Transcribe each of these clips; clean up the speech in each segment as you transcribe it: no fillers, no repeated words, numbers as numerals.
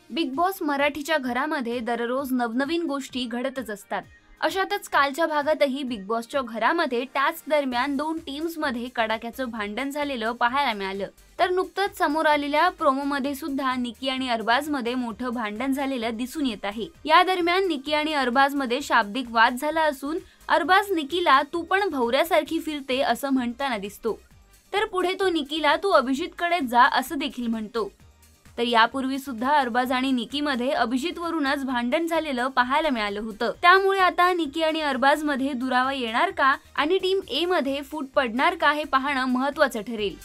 Big boss मराठीच्या घरामध्ये दररोज नवनवीन गोष्टी घडतच असतात. अशातच कालच्या भागातही बिग बॉसच्या घरामध्ये टास्क दरम्यान दोन टीम्स मध्ये कडाक्याचं भांडण झालेलं पाहायला मिळालं. तर नुकतंच समोर आलेल्या प्रोमो मध्ये सुद्धा निकी आणि अरबाज मध्ये मोठं भांडण झालेलं दिसून येत आहे. या दरम्यान निकी आणि अरबाज मध्ये शाब्दिक वाद झाला असून अरबाज निकीला तू पण भवऱ्यासारखी फिरते असं म्हणताना दिसतो. तर पुढे तो निकीला तू अभिजितकडे जा असं देखील म्हणतो. तर यापूर्वी सुद्धा अरबाज आणि निकी मध्ये अभिजित वरूनच भांडण झालेलं पाहायला मिळालं होतं. त्यामुळे आता निकी आणि अरबाज मध्ये दुरावा येणार का आणि टीम ए मध्ये फूट पडणार का हे पाहणं महत्त्वाचं ठरेल.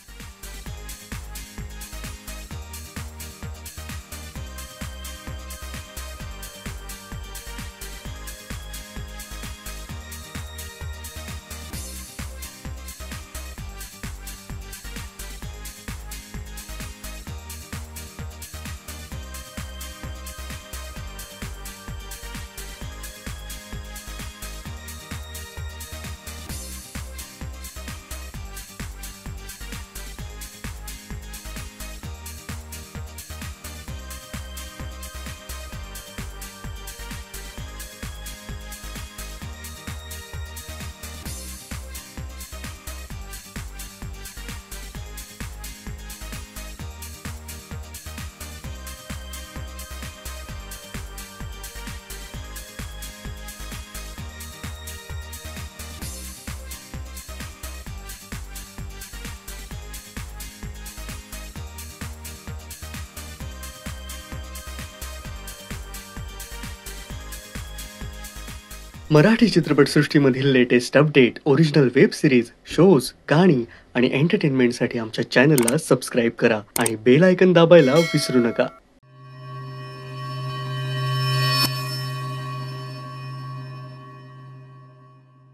मराठी चित्रपटसृष्टीमधील latest update, original web series, shows, गाणी आणि एंटरटेनमेंटसाठी आमच्या चॅनलला सबस्क्राईब करा आणि बेल आयकॉन दाबायला विसरू नका.